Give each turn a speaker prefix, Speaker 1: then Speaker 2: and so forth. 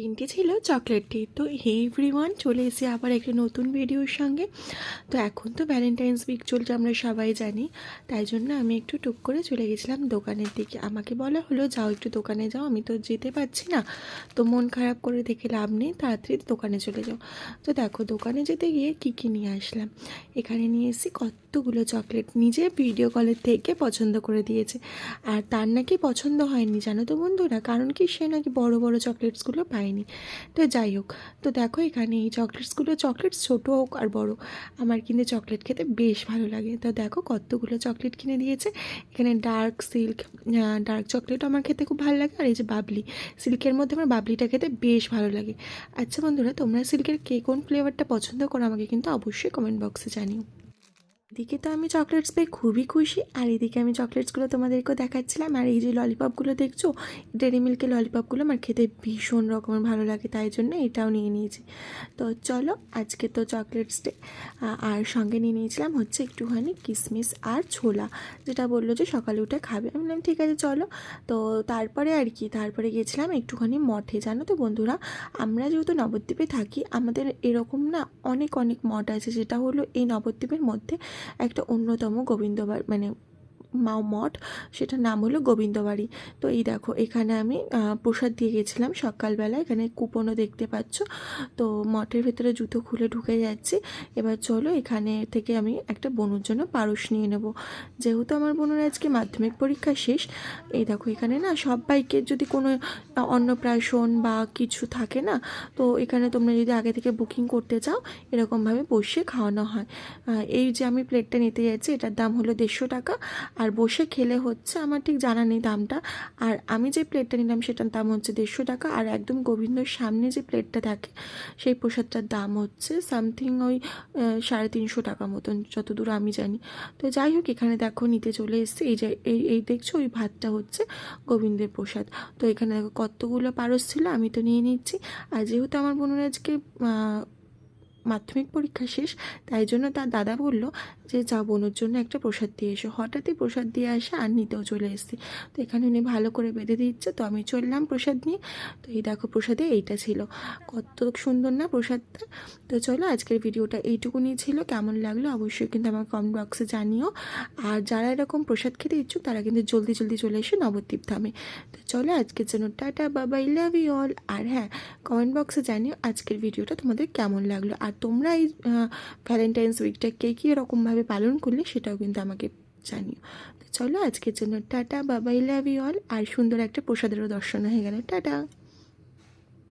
Speaker 1: তিনটে ছিল চকলেটটি। তো হে এভরিওয়ান, চলে এসে আবার একটা নতুন ভিডিওর সঙ্গে। তো এখন তো ভ্যালেন্টাইন্স উইক চলছে, আমরা সবাই জানি। তাই জন্য আমি একটু টুক করে চলে গেছিলাম দোকানের দিকে। আমাকে বলা হলো যাও একটু দোকানে যাও, আমি তো যেতে পারছি না, তো মন খারাপ করে দেখে লাভ নেই, তাড়াতাড়ি দোকানে চলে যাও। তো দেখো দোকানে যেতে গিয়ে কী নিয়ে আসলাম। এখানে নিয়ে এসেছি কতগুলো চকলেট, নিজে ভিডিও কলের থেকে পছন্দ করে দিয়েছে। আর তার নাকি পছন্দ হয়নি, জানো তো বন্ধুরা, কারণ কি সে নাকি বড় বড় চকলেটসগুলো পায়নি। তো যাই হোক, তো দেখো এখানে এই চকলেটস ছোটো হোক আর বড়, আমার কিন্তু চকলেট খেতে বেশ ভালো লাগে। তো দেখো কতগুলো চকলেট কিনে দিয়েছে। এখানে ডার্ক চকলেটও আমার খেতে খুব ভালো লাগে, আর এই যে বাবলি, সিল্কের মধ্যে আমার বাবলিটা খেতে বেশ ভালো লাগে। আচ্ছা বন্ধুরা, তোমরা সিল্কের কে কোন ফ্লেভারটা পছন্দ করো আমাকে কিন্তু অবশ্যই কমেন্ট বক্সে জানিও। এদিকে তো আমি চকলেটস পেয়ে খুবই খুশি, আর এদিকে আমি চকলেটসগুলো তোমাদেরকেও দেখাচ্ছিলাম। আর এই যে ললিপপগুলো দেখছো, ডেরি মিল্কের ললিপপগুলো আমার খেতে ভীষণ রকমের ভালো লাগে, তাই জন্য এটাও নিয়ে নিয়েছি। তো চলো, আজকে তো চকলেটস ডে, আর সঙ্গে নিয়ে নিয়েছিলাম হচ্ছে একটুখানি কিশমিশ আর ছোলা, যেটা বললো যে সকালে উঠে খাবে। আমি বললাম ঠিক আছে চলো। তো তারপরে গিয়েছিলাম একটুখানি মঠে। জানো তো বন্ধুরা, আমরা যেহেতু নবদ্বীপে থাকি, আমাদের এরকম না অনেক অনেক মঠ আছে, যেটা হলো এই নবদ্বীপের মধ্যে একটা অন্যতম গোবিন্দবাড়ি, মানে মঠ, সেটার নাম হলো গোবিন্দবাড়ি। তো এই দেখো এখানে আমি প্রসাদ দিয়ে গেছিলাম সকালবেলা। এখানে কুপনও দেখতে পাচ্ছ। তো মঠের ভেতরে জুতো খুলে ঢুকে যাচ্ছি। এবার চলো এখানে থেকে আমি একটা বোনের জন্য পারস নিয়ে নেব, যেহেতু আমার বোনের আজকে মাধ্যমিক পরীক্ষা শেষ। এই দেখো এখানে না সবাইকে যদি কোনো অন্নপ্রাশন বা কিছু থাকে না, তো এখানে তোমরা যদি আগে থেকে বুকিং করতে চাও, এরকমভাবে বসে খাওয়ানো হয়। এই যে আমি প্লেটটা নিতে যাচ্ছি, এটার দাম হলো 150 টাকা। আর বসে খেলে হচ্ছে, আমার ঠিক জানা নেই দামটা, আর আমি যে প্লেটটা নিলাম সেটার দাম হচ্ছে 150 টাকা। আর একদম গোবিন্দর সামনে যে প্লেটটা থাকে, সেই প্রসাদটার দাম হচ্ছে সামথিং ওই 350 টাকা মতন, যতদূর আমি জানি। তো যাই হোক, এখানে দেখো নিতে চলে এসেছি। এই যে এই দেখছো, ওই ভাতটা হচ্ছে গোবিন্দের প্রসাদ। তো এখানে দেখো কতগুলো পারস ছিল, আমি তো নিয়ে নিচ্ছি। আর যেহেতু আমার বোনের আজকে মাধ্যমিক পরীক্ষা শেষ, তাই জন্য তার দাদা বলল যে যা বোনের জন্য একটা প্রসাদ দিয়ে এসো। হঠাৎই প্রসাদ দিয়ে আসে, আর নিতেও চলে এসেছি। তো এখানে উনি ভালো করে বেঁধে দিচ্ছে, তো আমি চললাম প্রসাদ নিয়ে। তো এই দেখো প্রসাদে এইটা ছিল, কত সুন্দর না প্রসাদটা। তো চলো, আজকের ভিডিওটা এইটুকুনি ছিল। কেমন লাগলো অবশ্যই কিন্তু আমার কমেন্ট বক্সে জানিও। আর যারা এরকম প্রসাদ খেতে ইচ্ছুক, তারা কিন্তু জলদি জলদি চলে এসে নবদ্বীপ ধামে। তো চলো, আজকের জন্য tata, bye, love you all. আর হ্যাঁ, কমেন্ট বক্সে জানিও আজকের ভিডিওটা তোমাদের কেমন লাগলো, আর তোমরা এই ভ্যালেন্টাইন্স উইকটা কে কী এরকমভাবে পালন করলে সেটাও কিন্তু আমাকে জানিও। তো চলো, আজকের জন্য tata, bye, love you all. আর সুন্দর একটা প্রসাদেরও দর্শন হয়ে গেল। টাটা।